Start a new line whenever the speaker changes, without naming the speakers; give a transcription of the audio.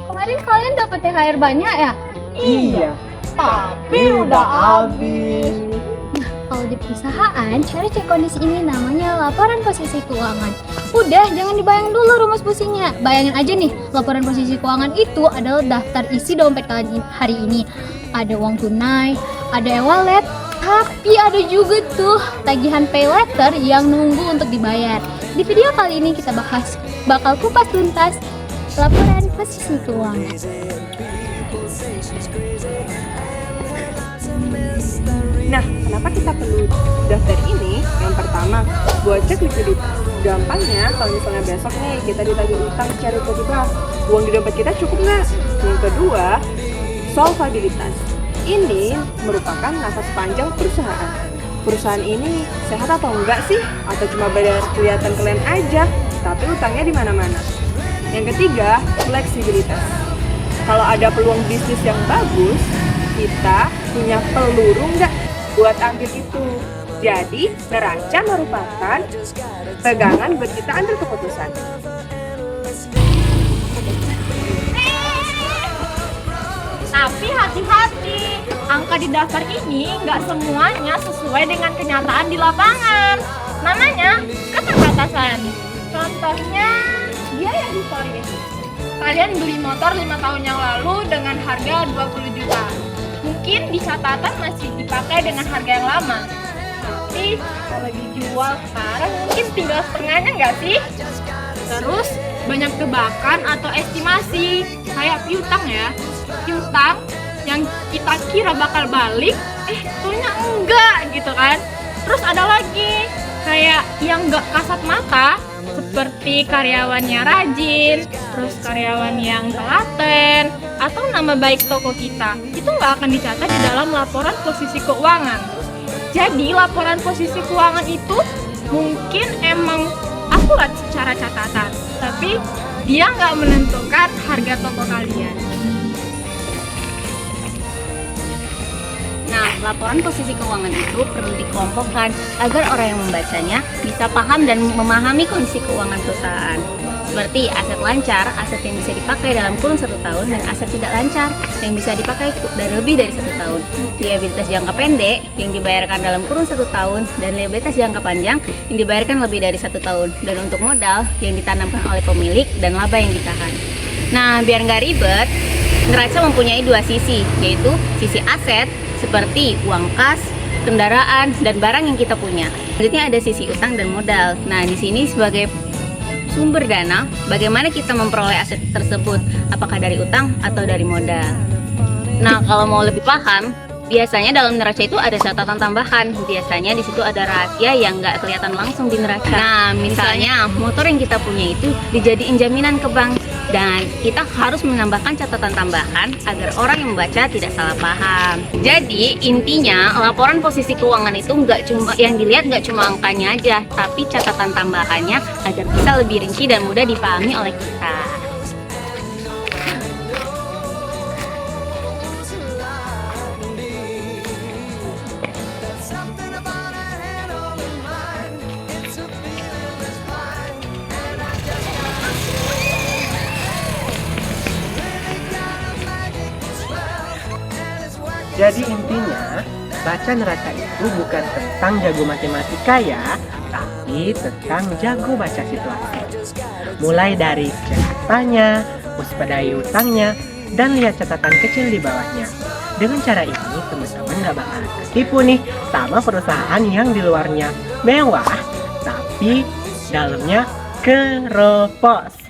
Kemarin kalian dapat THR banyak ya?
Iya, tapi udah habis.
Kalau di perusahaan, cara cek kondisi ini namanya laporan posisi keuangan. Udah, jangan dibayang dulu rumus fungsinya. Bayangin aja nih, laporan posisi keuangan itu adalah daftar isi dompet kalian hari ini. Ada uang tunai, ada e-wallet, tapi ada juga tuh tagihan pay letter yang nunggu untuk dibayar. Di video kali ini kita bakal kupas tuntas laporan posisi keuangan.
Nah, kenapa kita perlu daftar ini? Yang pertama, buat cek likuiditas. Gampangnya, kalau misalnya besok nih kita ditagih utang secara tiba-tiba, uang di dompet kita cukup nggak? Yang kedua, solvabilitas. Ini merupakan nafas panjang perusahaan. Perusahaan ini sehat atau enggak sih? Atau cuma bayar kelihatan kalian aja, tapi utangnya di mana-mana. Yang ketiga, fleksibilitas. Kalau ada peluang bisnis yang bagus, kita punya peluru nggak buat ambil itu. Jadi, neraca merupakan pegangan buat kita ambil keputusan.
Tapi hati-hati, angka di daftar ini nggak semuanya sesuai dengan kenyataan di lapangan. Namanya keterbatasan. Contohnya, biaya historis. Kalian beli motor 5 tahun yang lalu dengan harga 20 juta. Mungkin di catatan masih dipakai dengan harga yang lama. Tapi kalau dijual sekarang mungkin tinggal setengahnya nggak sih? Terus banyak tebakan atau estimasi, kayak piutang ya. Piutang yang kita kira bakal balik, ternyata enggak gitu kan. Terus ada lagi kayak yang nggak kasat mata, seperti karyawannya rajin, terus karyawan yang telaten, atau nama baik toko kita, itu nggak akan dicatat di dalam laporan posisi keuangan. Jadi laporan posisi keuangan itu mungkin emang akurat secara catatan, tapi dia nggak menentukan harga toko kalian.
Nah, laporan posisi keuangan itu perlu dikelompokkan agar orang yang membacanya bisa paham dan memahami kondisi keuangan perusahaan. Seperti aset lancar, aset yang bisa dipakai dalam kurun 1 tahun, dan aset tidak lancar yang bisa dipakai dari lebih dari 1 tahun. Liabilitas jangka pendek yang dibayarkan dalam kurun 1 tahun, dan liabilitas jangka panjang yang dibayarkan lebih dari 1 tahun. Dan untuk modal yang ditanamkan oleh pemilik dan laba yang ditahan. Nah, biar nggak ribet, neraca mempunyai 2 sisi, yaitu sisi aset seperti uang kas, kendaraan, dan barang yang kita punya. Selanjutnya ada sisi utang dan modal. Nah, di sini sebagai sumber dana, bagaimana kita memperoleh aset tersebut, apakah dari utang atau dari modal. Nah, kalau mau lebih paham, biasanya dalam neraca itu ada catatan tambahan. Biasanya di situ ada rahasia yang nggak kelihatan langsung di neraca. Nah, misalnya motor yang kita punya itu dijadiin jaminan ke bank, dan kita harus menambahkan catatan tambahan agar orang yang membaca tidak salah paham. Jadi intinya laporan posisi keuangan itu nggak cuma yang dilihat, nggak cuma angkanya aja, tapi catatan tambahannya agar bisa lebih rinci dan mudah dipahami oleh kita.
Jadi intinya, baca neraca itu bukan tentang jago matematika ya, tapi tentang jago baca situasi. Mulai dari cek hartanya, waspadai utangnya, dan lihat catatan kecil di bawahnya. Dengan cara ini, teman-teman gak bakalan tertipu nih sama perusahaan yang di luarnya mewah, tapi dalamnya keropos.